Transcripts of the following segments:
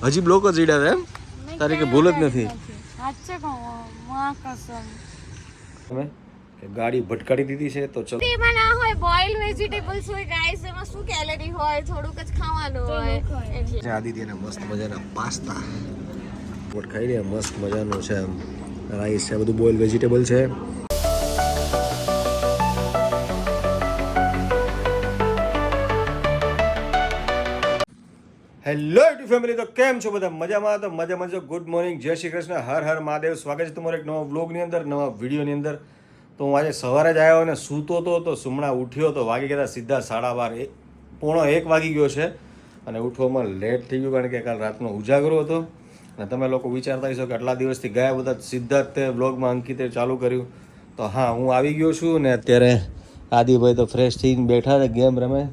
હજી બ્લોક જ ઈડ્યા એમ તારી કે ભૂલ જ નથી સાચે કહું માં કસમ તમે કે ગાડી ભટકાડી દીધી છે તો ચલો એમાં ના હોય બોઇલ વેજીટેબલ્સ હોય ગાઈસ એમાં શું કેલરી હોય થોડુંક જ ખાવાનું હોય એટલે આદિત્યને મસ્ત મજાના પાસ્તા બોટ ખાઈ રહ્યા મસ્ત મજાનું છે રાઈસ છે બધું બોઇલ વેજીટેબલ છે હેલો યુટ્યુબ ફેમિલી તો કેમ છો બધા મજામાં તો મજામાં છો ગુડ મોર્નિંગ જય શ્રી કૃષ્ણ હર હર મહાદેવ સ્વાગત છે તમારો એક નવા વ્લોગની અંદર નવા વિડીયોની અંદર તો હું આજે સવારે જ આવ્યો અને સૂતો તો સુમણા ઉઠ્યો તો વાગી ગયા સીધા 12:30 1:45 વાગી ગયો છે અને ઉઠવામાં લેટ થઈ ગયું કારણ કે કાલ રાતનો ઉજાગરો હતો અને તમે લોકો વિચારતા હશો કે આટલા દિવસથી ગયા બધા સીધા જ તે વ્લોગમાં અંકિતે ચાલુ કર્યું તો હા હું આવી ગયો છું ને અત્યારે આદિભાઈ તો ફ્રેશ થઈને બેઠા છે ગેમ રમે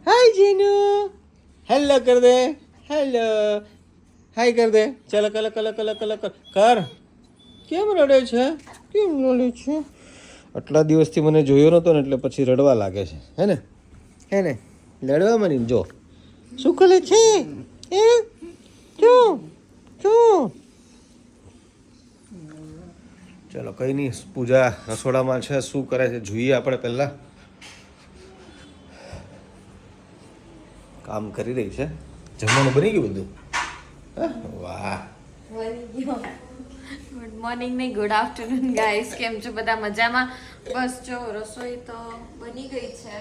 હાય જીનુ હેલો કર દે હેલો હાય કર દે ચલો કલ કલ કલ કલ કર કેમ રડે છે આટલા દિવસથી મને જોયો નહોતો ને એટલે પછી રડવા લાગે છે હે ને લડવા મની જો શું કરે છે એ જો ચલો કઈ નહીં પૂજા રસોડામાં છે શું કરે છે જોઈએ આપણે પહેલા કામ કરી રહી છે જમવાનું બની ગયું બધું વાહ ગુડ મોર્નિંગ ને ગુડ આફ્ટરનૂન ગાઈસ કેમ છો બધા મજામાં બસ જો રસોઈ તો બની ગઈ છે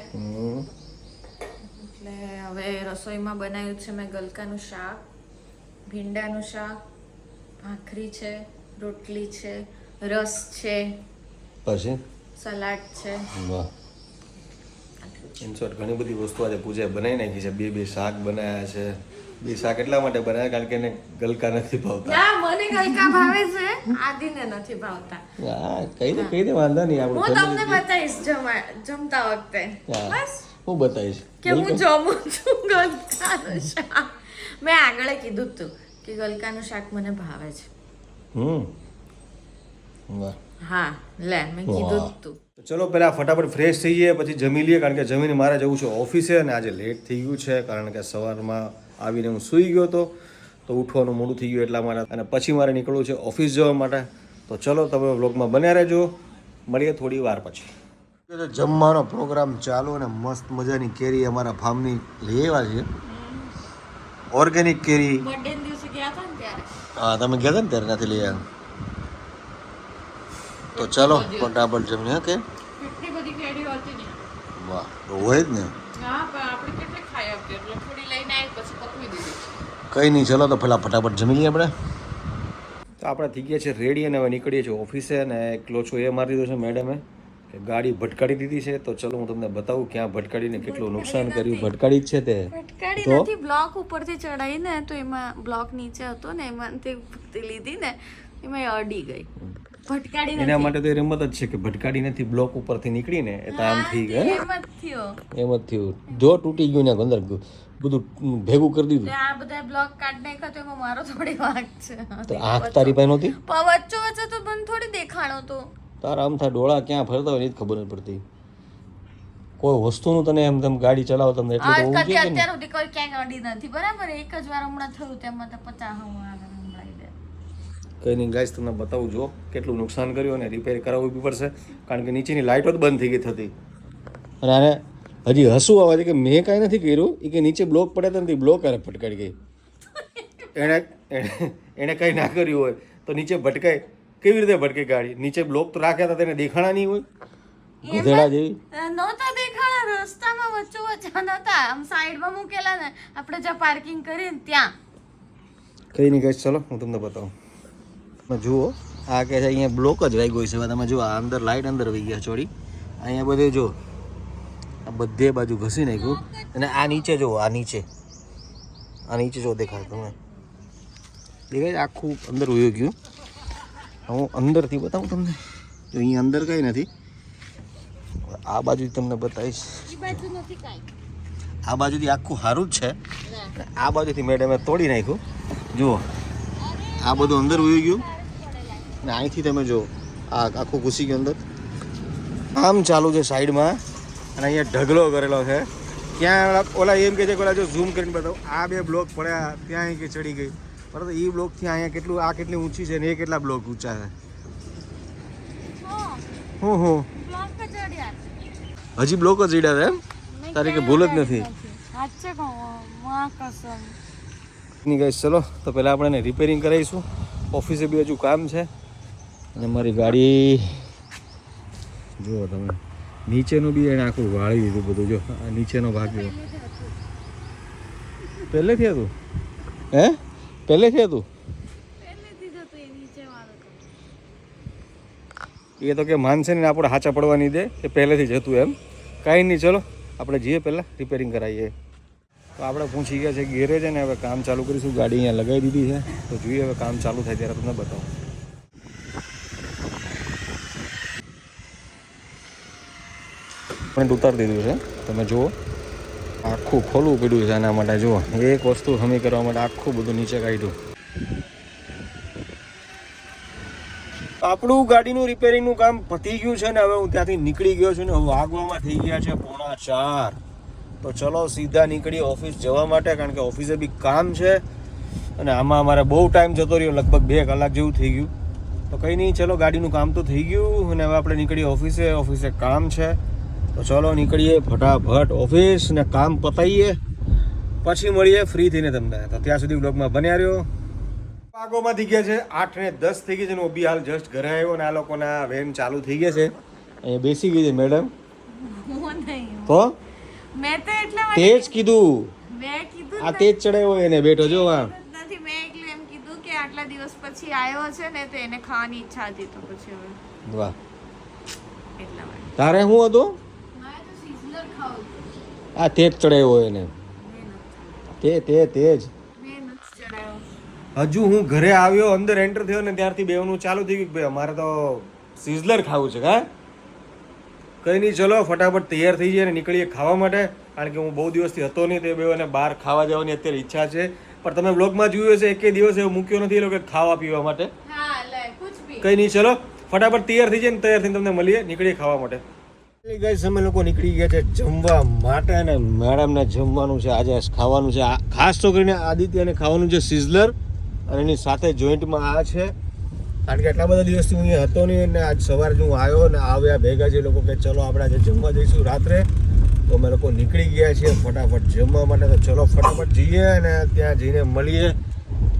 એટલે હવે રસોઈમાં બનાવ્યું છે મેં ગલકાનું શાક ભીંડાનું શાક ભાખરી છે રોટલી છે રસ છે પછી સલાડ છે વાહ ઇન શોર્ટ ઘણી બધી વસ્તુ આજે પૂજાએ બનાવી નાખી છે બે શાક બનાવ્યા છે બે શાક એટલા માટે બનાવ્યા કારણ કે એને ગલકા નથી ભાવતા ના મને ગલકા ભાવે છે આદિને નથી ભાવતા હા કહી દે વાંધો નહીં હું આપણે તમને બતાવીશ જમતા વખતે બસ હું બતાવીશ કે હું જમું છું ગલકાનું શાક મેં આગળ કીધું તું કે ગલકાનું શાક મને ભાવે છે વાહ હા લે મેં કીધું તું ચલો પહેલા ફટાફટ ફ્રેશ થઈ જઈએ પછી જમી લઈએ કારણ કે જમીને મારે જવું છે ઓફિસે અને આજે લેટ થઈ ગયું છે કારણ કે સવારમાં આવીને હું સૂઈ ગયો હતો તો ઉઠવાનું મોડું થઈ ગયું એટલા માટે અને પછી મારે નીકળવું છે ઓફિસ જવા માટે તો ચલો તમે વ્લોગમાં બન્યા રહેજો મળીએ થોડી વાર પછી જમવાનો પ્રોગ્રામ ચાલુ અને મસ્ત મજાની કેરી અમારા ફાર્મની લઈ આવ્યા છે ઓર્ગેનિક કેરી બર્થડે દિવસે ગયા હતા ને ત્યારે હા તમે ગયા હતા ને ત્યારે નથી લઈ આવ્યા તો ચાલો ફટાફટ જમીએ કે કેટલી બધી કેરી હતી ને વાહ તો હોય જ ને હા પણ આપણે કેટલી ખાઈ આપી એટલે થોડી લઈને આવી પછી પકવી દીધી કંઈ નહીં ચલો તો પહેલાં ફટાફટ જમી લઈએ આપણે તો આપણે થઈ ગયા છે રેડી અને હવે નીકળીએ છીએ ઓફિસે અને એક લોચો એ મારી દીધો છે મેડમે કે ગાડી ભટકાડી દીધી છે તો ચલો હું તમને બતાવું ક્યાં ભટકાડીને કેટલું નુકસાન કર્યું ભટકાડી જ છે તે ભટકાડી નથી બ્લોક ઉપરથી ચડાઈ ને તો એમાં બ્લોક નીચે હતો ને એમાંથી લીધી ને એમાં અડી ગઈ ભટકાડી એના માટે તો એ રમત જ છે કે ભટકાડી નથી બ્લોક ઉપરથી નીકળીને એ તો આમ થઈ ગઈ એમ જ થયો એમ જ થયું જો તૂટી ગયું ને અંદર બધું ભેગું કરી દીધું આ બધા બ્લોક કાઢ નાખ્યા તો એમાં મારો થોડી વાંક છે તો આંખ તારી પાસે નહોતી વચ્ચે વચ્ચે તો બંધ થોડી દેખાણો તો તારા આમ થા ડોળા ક્યાં ફરતા હોય એ જ ખબર નથી પડતી કોઈ વસ્તુનું તને એમ તેમ ગાડી ચલાવો તમને એટલે તો હોવું જોઈએ અત્યાર સુધી કોઈ ક્યાંય અડી નથી બરાબર એક જ વાર હમણાં થયું તેમાં તો 50 કંઈ નહીં ગાઈસ તમને બતાવું જો કેટલું નુકસાન કર્યું અને રિપેર કરાવવું પડશે કારણ કે નીચેની લાઇટો જ બંધ થઈ ગઈ થતી અને આને હજી હસવું આવે છે કે મેં કાંઈ નથી કર્યું એ કે નીચે બ્લોક પડે તો નથી બ્લોક અરે ભટકાડી ગઈ એણે કંઈ ના કર્યું હોય તો નીચે ભટકાય કેવી રીતે ભટકે ગાડી નીચે બ્લોક તો રાખ્યા હતા તેને દેખાણા નહીં હોય ગધેડા જેવી નહોતા દેખાણા રસ્તામાં વચ્ચે વચ્ચે નહોતા આમ સાઈડમાં મૂકેલા ને આપણે જ્યાં પાર્કિંગ કરીને ત્યાં કંઈ નહીં ગાઈસ ચલો હું તમને બતાવું જુઓ આ કે છે અહીંયા બ્લોક જ વાગ્યો છે તમે જુઓ આ અંદર લાઇટ અંદર વહી ગયા ચોરી અહીંયા બધે જો આ બધે બાજુ ઘસી નાખ્યું અને આ નીચે જુઓ આ નીચે જો દેખાય તમે દેખાય આખું અંદર વહી ગયું હું અંદરથી બતાવું તમને જો અહીંયા અંદર કંઈ નથી આ બાજુ તમને બતાવીશ આ બાજુથી આખું સારું જ છે આ બાજુથી મેડમે તોડી નાખ્યું જુઓ આ બધું અંદર વહી ગયું ને અહીંથી તમે જો આ આખું ઘૂસી ગયું અંદર આમ ચાલુ છે સાઈડમાં અને અહીંયા ઢગલો કરેલો છે ત્યાં ઓલા એમ કે છે કે ઓલા જો ઝૂમ કરીને બતાવો આ 2 બ્લોક પડ્યા ત્યાં અહીં કે ચડી ગઈ પરંતુ એ બ્લોકથી અહીંયા કેટલું આ કેટલી ઊંચી છે ને એ કેટલા બ્લોક ઊંચા છે હું હજી બ્લોક જ ચડ્યા છે એમ તારી કે ભૂલ જ નથી નહીં ગાઈસ ચલો તો પહેલાં આપણે એને રિપેરિંગ કરાવીશું ઓફિસે બી હજુ કામ છે અને મારી ગાડી જુઓ તમે નીચેનું બી એને આખું વાળી દીધું બધું જો આ નીચેનો ભાગ જો પહેલેથી હતું હે પહેલેથી હતું એ તો કે માનશે ને આપણે હાચા પડવા નહીં દે એ પહેલેથી જ હતું એમ કાંઈ નહીં ચલો આપણે જઈએ પહેલાં રિપેરિંગ કરાવીએ તો આપણે પહોંચી ગયા છે ગેરેજ અને હવે કામ ચાલુ કરીશું ગાડી અહીંયા લગાવી દીધી છે તો જોઈએ હવે કામ ચાલુ થાય ત્યારે તમને બતાવું આપણે ઉતારી દીધું છે તમે જુઓ આખું ખોલવું પડ્યું છે આના માટે જુઓ એક વસ્તુ હમી કરવા માટે આખું બધું નીચે કાઢ્યું આપણું ગાડીનું રિપેરિંગનું કામ પતી ગયું છે ને હવે હું ત્યાંથી નીકળી ગયો છું ને હવે વાગવામાં થઈ ગયા છે 3:45 તો ચલો સીધા નીકળી ઓફિસ જવા માટે કારણ કે ઓફિસે બી કામ છે અને આમાં અમારે બહુ ટાઈમ જતો રહ્યો લગભગ 2 કલાક જેવું થઈ ગયું તો કંઈ નહીં ચલો ગાડીનું કામ તો થઈ ગયું અને હવે આપણે નીકળીએ ઓફિસે કામ છે તો ચલો નીકળીએ ફટાફટ ઓફિસ ને કામ પતાવીએ પછી મળીએ ફ્રી થઈને તમને તો ત્યાં સુધી બ્લોગમાં બન્યા રહ્યો વાગોમાં થઈ ગયા છે 8:10 થઈ ગઈ છે ને બી હાલ જસ્ટ ઘરે આવ્યો અને આ લોકોના વેન ચાલુ થઈ ગયા છે અહીંયા બેસી ગઈ છે મેડમ તો મેં તો એટલા તે જ કીધું મેં કીધું આ તે જ ચડાવ્યો એને બેઠો જો આ નથી મેં એકલું એમ કીધું કે આટલા દિવસ પછી આવ્યો છે ને તો એને ખાવાની ઈચ્છા હતી તો પછી હવે વાહ એટલા માટે તારે શું હતું મારે તો સિઝલર ખાવું આ તે જ ચડાવ્યો એને તે જ મેં નથી ચડાવ્યો હજુ હું ઘરે આવ્યો અંદર એન્ટર થયો ને ત્યારથી બેવનું ચાલુ થઈ ગયું કે ભાઈ અમારે તો સિઝલર ખાવું છે હા કંઈ નહીં ચલો ફટાફટ તૈયાર થઈ જાય ને નીકળીએ ખાવા માટે કારણ કે હું બહુ દિવસથી હતો નહીં તે બેઓને બહાર ખાવા જવાની અત્યારે ઈચ્છા છે પણ તમે બ્લોગમાં જોયું હશે એકે દિવસ એવો મૂક્યો નથી એ લોકો ખાવા પીવા માટે હા લે કુછ ભી કંઈ નહીં ચલો ફટાફટ તૈયાર થઈ જાય ને તૈયાર થઈને તમને મળીએ નીકળીએ ખાવા માટે ગાઈસ અમે લોકો નીકળી ગયા છે જમવા માટે અને મેડમને જમવાનું છે આજે ખાવાનું છે ખાસ તો કરીને આદિત્યને ખાવાનું છે સિઝલર અને એની સાથે જોઈન્ટમાં આ છે કારણ કે એટલા બધા દિવસથી હું અહીંયા હતો નહીં અને આજ સવારે હું આવ્યો ને આવ્યા ભેગા છે લોકો કે ચલો આપણે આજે જમવા જઈશું રાત્રે તો અમે લોકો નીકળી ગયા છીએ ફટાફટ જમવા માટે તો ચલો ફટાફટ જઈએ અને ત્યાં જઈને મળીએ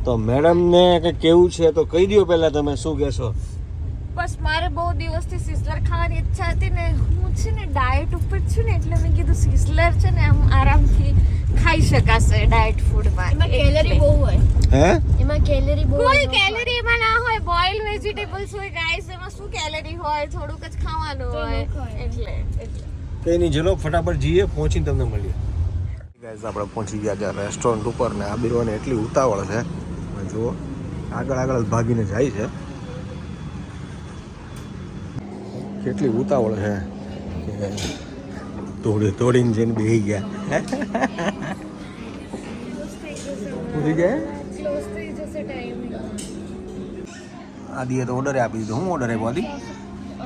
તો મેડમને કંઈક કેવું છે તો કહી દો પહેલાં તમે શું કહેશો બસ મારે બહુ દિવસથી સિઝલર ખાવાની ઈચ્છા હતી ને હું છે ને ડાયટ ઉપર છું ને એટલે મેં કીધું સિઝલર છે ને આમ આરામથી ખાઈ શકાશે ડાયટ ફૂડમાં એમાં કેલરી બહુ હોય હે એમાં કેલરી બહુ કોઈ કેલરી એમાં ના હોય બોઇલ વેજીટેબલ્સ હોય ગાઈસ એમાં શું કેલરી હોય થોડુંક જ ખાવાનું હોય એટલે કંઈ નહીં ચલો ફટાફટ જઈએ પહોંચીને તમને મળીએ ગાઈસ આપણે પહોંચી ગયા છે રેસ્ટોરન્ટ ઉપર ને આ બીરોને એટલી ઉતાવળ છે જુઓ આગળ જ ભાગીને જાય છે કેટલી ઉતાવળ છે કે તોડીને જઈને બેસી ગયા પૂરી જાય ક્લોઝ થઈ જશે ટાઈમિંગ આદિએ તો ઓર્ડર આપી દીધો હું ઓર્ડર આપ્યો આદિ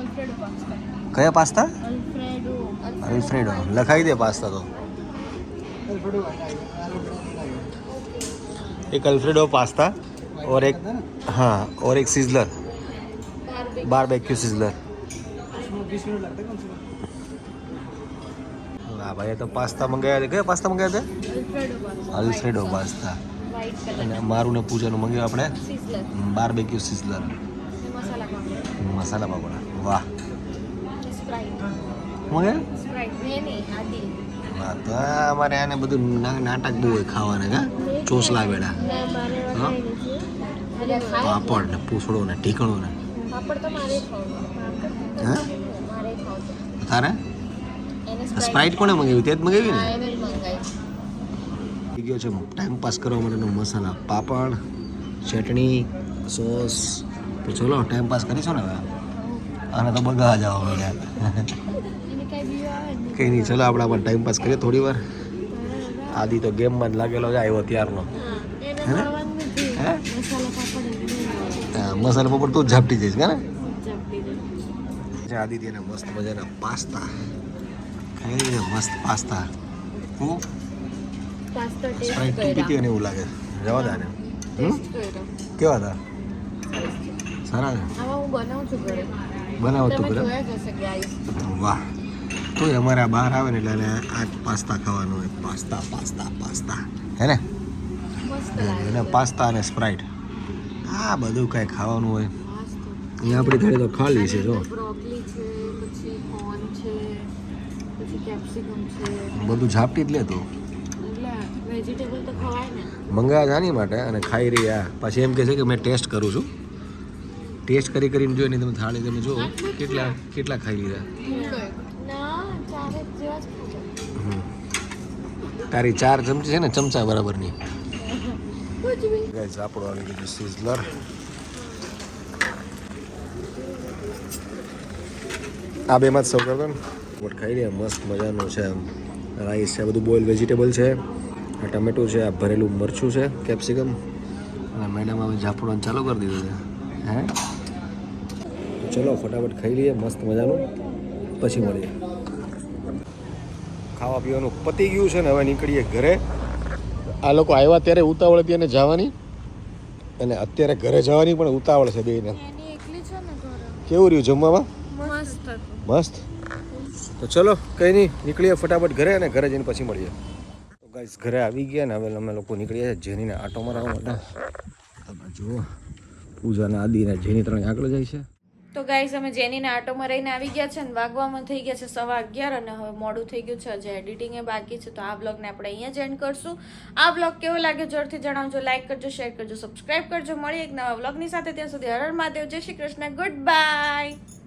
અલ્ફ્રેડો પાસ્તા કયા પાસ્તા અલ્ફ્રેડો અલ્ફ્રેડો લખાઈ દે પાસ્તા તો एक अल्फ्रेडो पास्ता और एक हाँ और एक सिजलर बारबेक्यू सिजलर हाँ भाई तो पास्ता मंगाया क्या पास्ता मंगाया था अल्फ्रेडो पास्ता અને મારું ને પૂજાનું મંગાવ્યું આપણે બારબેક્યુ સિઝલર મસાલા પાપડા વાહ મંગાવ્યું હા તો અમારે આને બધું નાટક બહુ હોય ખાવાના કા ચોસલા વેડા હા પાપડ ને પૂછડો ને ઢીકણો ને હા તારે સ્પ્રાઇટ કોને મંગાવ્યું તે જ મંગાવી ને થઈ ગયો છે ટાઈમ પાસ કરવા માટેનો મસાલા પાપડ ચટણી સોસ તો ચલો ટાઈમ પાસ કરીશું ને હવે આને તો બગા જવા મળ્યા કંઈ નહીં ચલો આપણે પણ ટાઈમ પાસ કરીએ થોડી વાર આદિ તો ગેમમાં જ લાગેલો છે આવ્યો ત્યારનો હે મસાલા પાપડ તું ઝાપટી જઈશ કે ને આદિત્યને મસ્ત મજાના પાસ્તા ખાઈ મસ્ત પાસ્તા આખું પાસ્તા સ્પ્રાઇટ ટેસ્ટ પીતી અને એવું લાગે જવા દે ને કેવા હતા સારા છે આમાં હું બનાવું છું ઘરે બનાવો તું તમે કરે જોયા જ હશે ગાઈસ વાહ તોય અમારે આ બહાર આવે ને એટલે આ પાસ્તા ખાવાનું હોય પાસ્તા પાસ્તા પાસ્તા હે ને મસ્ત એને પાસ્તા અને સ્પ્રાઇટ આ બધું કાંઈ ખાવાનું હોય અહીંયા આપણી ઘરે તો ખાલી છે જો બ્રોકલી છે પછી કોર્ન છે પછી કેપ્સિકમ છે બધું ઝાપટી જ લેતો એટલે વેજીટેબલ તો ખવાય ને મંગાવ્યા છે આની માટે અને ખાઈ રહ્યા પછી એમ કહે છે કે મેં ટેસ્ટ કરું છું ટેસ્ટ કરીને જોઈને તમે થાળી તમે જુઓ કેટલા ખાઈ લીધા ના ચારે જેવા જ ખાધા તારી 4 ચમચી છે ને ચમચા બરાબરની કુછ ભી ગાઈસ આપણો આવી ગયું સિઝલર આ બેમાં જ સર્વ કરતો ને બટ ખાઈ રહ્યા મસ્ત મજાનું છે રાઈસ છે બધું બોઇલ વેજીટેબલ છે આ ટમેટું છે આ ભરેલું મરચું છે કેપ્સિકમ અને મેડમ હવે ઝાપડવાનું ચાલુ કરી દીધું છે હે તો ચલો ફટાફટ ખાઈ લઈએ મસ્ત મજાનું પછી મળીએ ખાવા પીવાનું પતી ગયું છે ને હવે નીકળીએ ઘરે આ લોકો આવ્યા ત્યારે ઉતાવળ હતી અને જવાની અને અત્યારે ઘરે જવાની પણ ઉતાવળ છે બેયને એની એકલી છે ને ઘરે કેવું રહ્યું જમવામાં મસ્ત હતું મસ્ત તો ચલો કંઈ નહીં નીકળીએ ફટાફટ ઘરે અને ઘરે જઈને પછી મળીએ તો ગાઈસ ઘરે આવી ગયા ને હવે અમે લોકો નીકળીએ જેનીને આટો મારવા માટે તમે જુઓ પૂજાના આદિને જેની ત્રણ આગળ જાય છે તો ગાઈઝ અમે જેનીને આટોમાં રહીને આવી ગયા છે ને વાગવામાં થઈ ગયા છે 11:15 અને હવે મોડું થઈ ગયું છે હજી એડિટિંગ એ બાકી છે તો આ બ્લોગને આપણે અહીંયા જ એન્ડ કરશું આ બ્લોગ કેવો લાગ્યો જરૂરથી જણાવજો લાઈક કરજો શેર કરજો સબસ્ક્રાઇબ કરજો મળીએ એક નવા બ્લોગની સાથે ત્યાં સુધી હર હર મહાદેવ જય શ્રી કૃષ્ણ ગુડ બાય